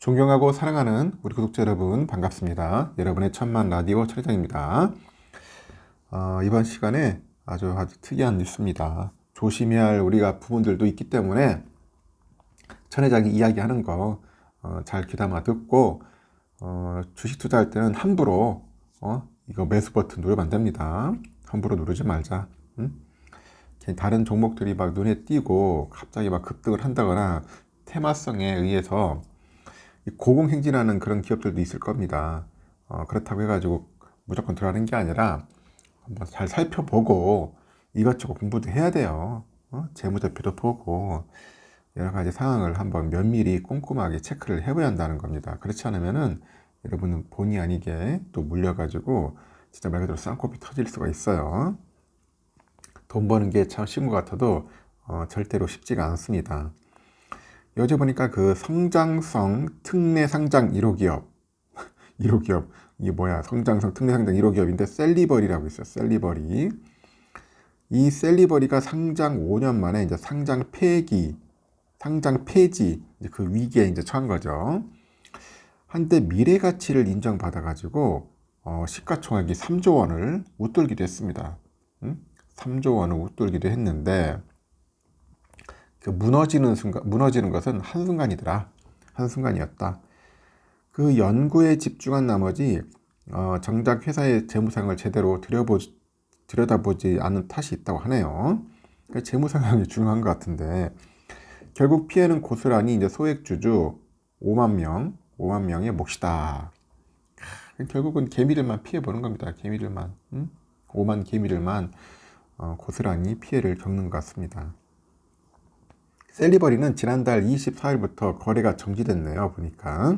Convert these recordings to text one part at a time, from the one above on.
존경하고 사랑하는 우리 구독자 여러분 반갑습니다. 여러분의 천만 라디오 천회장입니다. 이번 시간에 아주 특이한 뉴스입니다. 조심해야 할 우리가 부분들도 있기 때문에 천회장이 이야기하는 거 잘 귀담아 듣고 주식 투자할 때는 함부로 이거 매수 버튼 누르면 안 됩니다. 함부로 누르지 말자. 다른 종목들이 막 눈에 띄고 갑자기 막 급등을 한다거나 테마성에 의해서 고공행진하는 그런 기업들도 있을 겁니다. 그렇다고 해가지고 무조건 들어가는 게 아니라 한번 잘 살펴보고 이것저것 공부도 해야 돼요. 재무제표도 보고 여러 가지 상황을 한번 면밀히 꼼꼼하게 체크를 해봐야 한다는 겁니다. 그렇지 않으면은 여러분은 본의 아니게 또 물려가지고 진짜 말 그대로 쌍코피 터질 수가 있어요. 돈 버는 게 참 쉬운 것 같아도 절대로 쉽지가 않습니다. 요즘 보니까 그 성장성 특례 상장 1호 기업 1호 기업 이게 뭐야, 성장성 특례 상장 1호 기업인데 셀리버리라고 있어요. 셀리버리. 이 셀리버리가 상장 5년 만에 이제 상장 폐지 이제 그 위기에 이제 처한 거죠. 한때 미래 가치를 인정받아 가지고 시가총액이 3조 원을 웃돌기도 했습니다. 3조 원을 웃돌기도 했는데 그 무너지는 것은 한순간이더라. 한순간이었다. 그 연구에 집중한 나머지 정작 회사의 재무상을 제대로 들여다보지 않은 탓이 있다고 하네요. 그러니까 재무상이 중요한 것 같은데 결국 피해는 고스란히 이제 소액주주 5만 명의 몫이다. 결국은 개미들만 피해 보는 겁니다. 개미들만 5만 개미들만 고스란히 피해를 겪는 것 같습니다. 셀리버리는 지난달 24일부터 거래가 정지됐네요. 보니까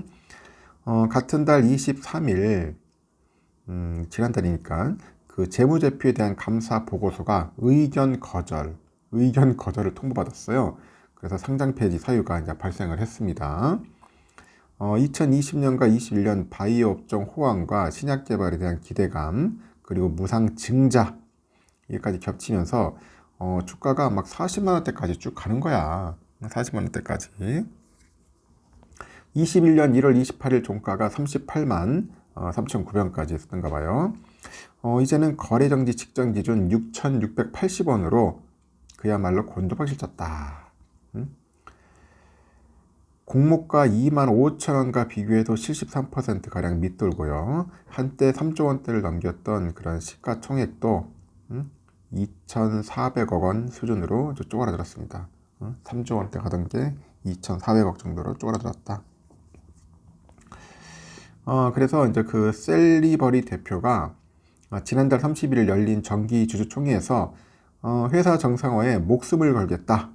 같은 달 23일 지난달이니까 그 재무제표에 대한 감사 보고서가 의견 거절을 통보받았어요. 그래서 상장 폐지 사유가 이제 발생을 했습니다. 2020년과 21년 바이오 업종 호황과 신약 개발에 대한 기대감 그리고 무상 증자 여기까지 겹치면서 주가가 막 40만 원대까지 쭉 가는 거야. 40만 원대까지. 21년 1월 28일 종가가 38만 3,900원까지 했던가 봐요. 이제는 거래정지 직전 기준 6,680원으로 그야말로 곤두박질 쳤다. 공모가 2만 5천원과 비교해도 73%가량 밑돌고요. 한때 3조 원대를 넘겼던 그런 시가총액도 2,400억 원 수준으로 쪼그라들었습니다. 3조 원대 가던 게 2,400억 정도로 쪼그라들었다. 그래서 이제 그 셀리버리 대표가 지난달 31일 열린 정기 주주총회에서 회사 정상화에 목숨을 걸겠다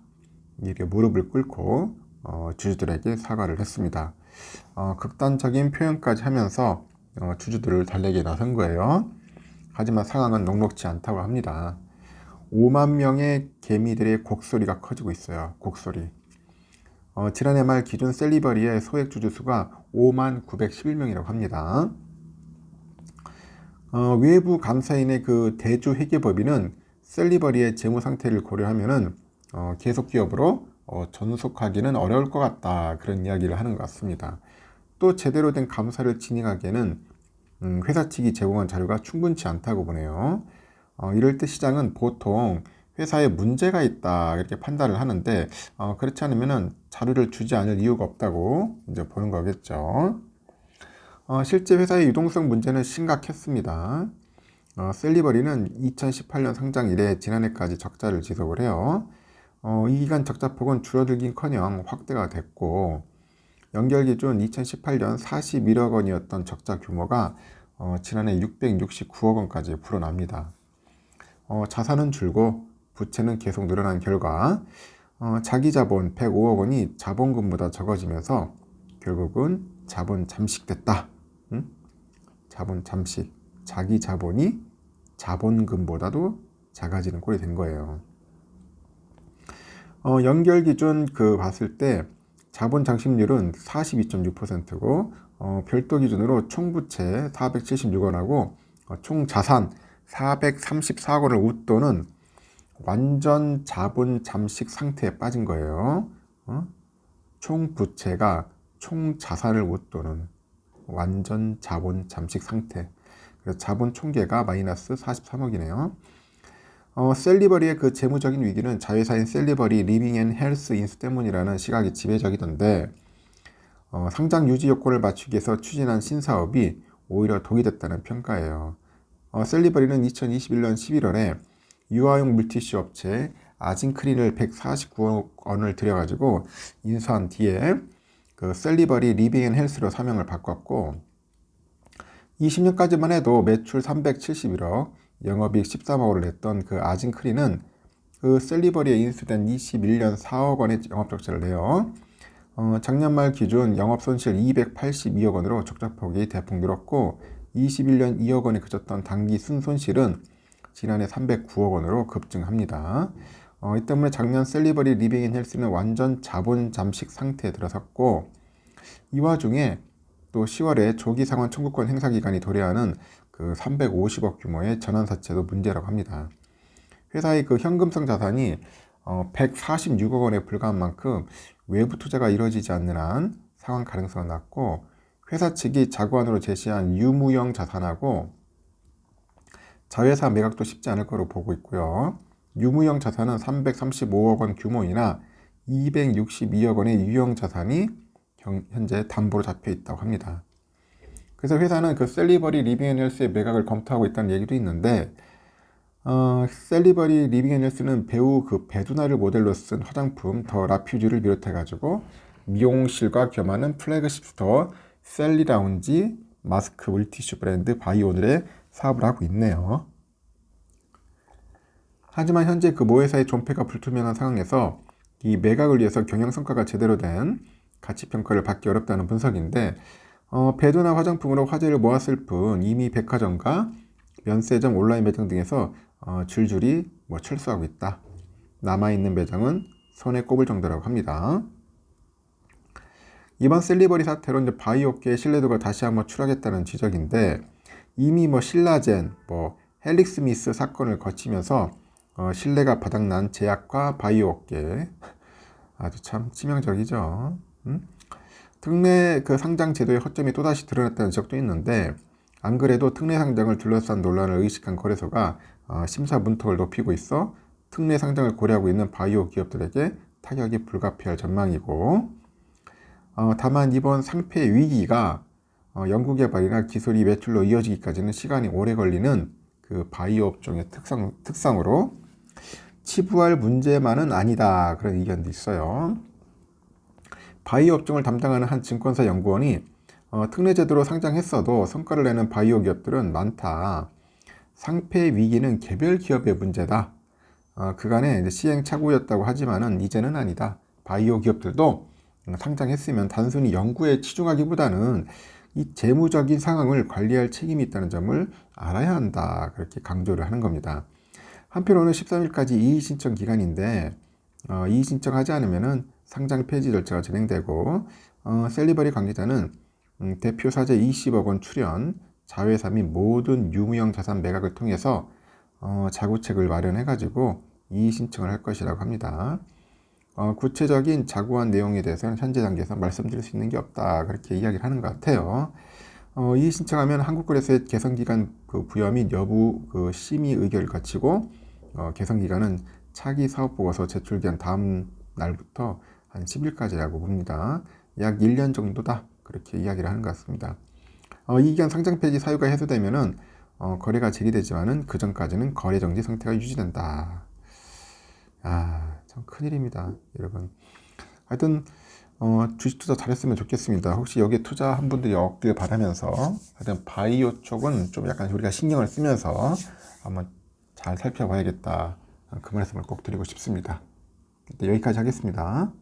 이렇게 무릎을 꿇고 주주들에게 사과를 했습니다. 극단적인 표현까지 하면서 주주들을 달래게 나선 거예요. 하지만 상황은 녹록지 않다고 합니다. 5만 명의 개미들의 곡소리가 커지고 있어요. 곡소리. 지난해 말 기준 셀리버리의 소액 주주 수가 5만 911명이라고 합니다. 외부 감사인의 그 대주 회계법인은 셀리버리의 재무 상태를 고려하면은 계속 기업으로 전속하기는 어려울 것 같다. 그런 이야기를 하는 것 같습니다. 또 제대로 된 감사를 진행하기에는 회사 측이 제공한 자료가 충분치 않다고 보네요. 이럴 때 시장은 보통 회사에 문제가 있다 이렇게 판단을 하는데 그렇지 않으면 자료를 주지 않을 이유가 없다고 이제 보는 거겠죠. 실제 회사의 유동성 문제는 심각했습니다. 셀리버리는 2018년 상장 이래 지난해까지 적자를 지속을 해요. 이 기간 적자폭은 줄어들긴커녕 확대가 됐고 연결 기준 2018년 41억 원이었던 적자 규모가 지난해 669억 원까지 불어납니다. 자산은 줄고 부채는 계속 늘어난 결과 자기 자본 105억 원이 자본금보다 적어지면서 결국은 자본 잠식됐다. 자본 잠식. 자기 자본이 자본금보다도 작아지는 꼴이 된 거예요. 연결 기준 봤을 때 자본 장식률은 42.6%고 별도 기준으로 총 부채 476원하고 총 자산 434억 원을 웃도는 완전 자본 잠식 상태에 빠진 거예요. 총 부채가 총 자산을 웃도는 완전 자본 잠식 상태. 그래서 자본 총계가 마이너스 43억이네요. 셀리버리의 그 재무적인 위기는 자회사인 셀리버리 리빙 앤 헬스 인수 때문이라는 시각이 지배적이던데, 상장 유지 요건을 맞추기 위해서 추진한 신사업이 오히려 독이 됐다는 평가예요. 셀리버리는 2021년 11월에 유아용 물티슈 업체 아진크린을 149억 원을 들여가지고 인수한 뒤에 그 셀리버리 리빙 앤 헬스로 사명을 바꿨고, 20년까지만 해도 매출 371억, 영업이익 13억을 냈던 그 아진크린은 그 셀리버리에 인수된 21년 4억 원의 영업 적자를 내요. 작년 말 기준 영업 손실 282억 원으로 적자폭이 대폭 늘었고, 21년 2억 원에 그쳤던 당기 순손실은 지난해 309억 원으로 급증합니다. 이 때문에 작년 셀리버리 리빙 앤 헬스는 완전 자본 잠식 상태에 들어섰고, 이 와중에 또 10월에 조기 상환 청구권 행사 기간이 도래하는 그 350억 규모의 전환사채도 문제라고 합니다. 회사의 그 현금성 자산이 146억 원에 불과한 만큼 외부 투자가 이루어지지 않는 한 상환 가능성은 낮고, 회사 측이 자구안으로 제시한 유무형 자산하고 자회사 매각도 쉽지 않을 거로 보고 있고요. 유무형 자산은 335억 원 규모이나 262억 원의 유형 자산이 현재 담보로 잡혀 있다고 합니다. 그래서 회사는 그 셀리버리 리빙 앤 헬스의 매각을 검토하고 있다는 얘기도 있는데, 셀리버리 리빙 앤 헬스는 배우 그 배두나를 모델로 쓴 화장품 더 라퓨즈를 비롯해가지고 미용실과 겸하는 플래그십 스토어 셀리 라운지, 마스크 물티슈 브랜드 바이오늘의 사업을 하고 있네요. 하지만 현재 그 모회사의 존폐가 불투명한 상황에서 이 매각을 위해서 경영 성과가 제대로 된 가치평가를 받기 어렵다는 분석인데, 배두나 화장품으로 화제를 모았을 뿐 이미 백화점과 면세점 온라인 매장 등에서 줄줄이 철수하고 있다. 남아있는 매장은 손에 꼽을 정도라고 합니다. 이번 셀리버리 사태로 이제 바이오 업계의 신뢰도가 다시 한번 추락했다는 지적인데, 이미 신라젠, 헬릭스미스 사건을 거치면서 신뢰가 바닥난 제약과 바이오 업계, 아주 참 치명적이죠. 특례 그 상장 제도의 허점이 또다시 드러났다는 지적도 있는데, 안 그래도 특례 상장을 둘러싼 논란을 의식한 거래소가 심사 문턱을 높이고 있어 특례 상장을 고려하고 있는 바이오 기업들에게 타격이 불가피할 전망이고, 다만 이번 상폐 위기가 연구개발이나 기술이 매출로 이어지기까지는 시간이 오래 걸리는 그 바이오 업종의 특성으로 치부할 문제만은 아니다, 그런 의견도 있어요. 바이오 업종을 담당하는 한 증권사 연구원이 특례 제도로 상장했어도 성과를 내는 바이오 기업들은 많다. 상폐 위기는 개별 기업의 문제다. 그간에 이제 시행착오였다고 하지만은 이제는 아니다. 바이오 기업들도 상장했으면 단순히 연구에 치중하기보다는 이 재무적인 상황을 관리할 책임이 있다는 점을 알아야 한다, 그렇게 강조를 하는 겁니다. 한편 오늘 13일까지 이의 신청 기간인데, 이의 신청하지 않으면은 상장 폐지 절차가 진행되고, 셀리버리 관계자는 대표 사재 20억 원 출연, 자회사 및 모든 유무형 자산 매각을 통해서 자구책을 마련해가지고 이의 신청을 할 것이라고 합니다. 구체적인 자구안 내용에 대해서는 현재 단계에서 말씀드릴 수 있는 게 없다, 그렇게 이야기를 하는 것 같아요. 이의 신청하면 한국거래소의 개성기간 그 부여 및 여부 그 심의 의결을 거치고, 개성기간은 차기 사업보고서 제출기한 다음 날부터 한 10일까지라고 봅니다. 약 1년 정도다, 그렇게 이야기를 하는 것 같습니다. 이 기간 상장 폐지 사유가 해소되면은 거래가 재개되지만은 그 전까지는 거래 정지 상태가 유지된다. 참 큰일입니다, 여러분. 하여튼 주식 투자 잘했으면 좋겠습니다. 혹시 여기에 투자한 분들이 없길 바라면서, 하여튼 바이오 쪽은 좀 약간 우리가 신경을 쓰면서 한번 잘 살펴봐야겠다, 그 말씀을 꼭 드리고 싶습니다. 여기까지 하겠습니다.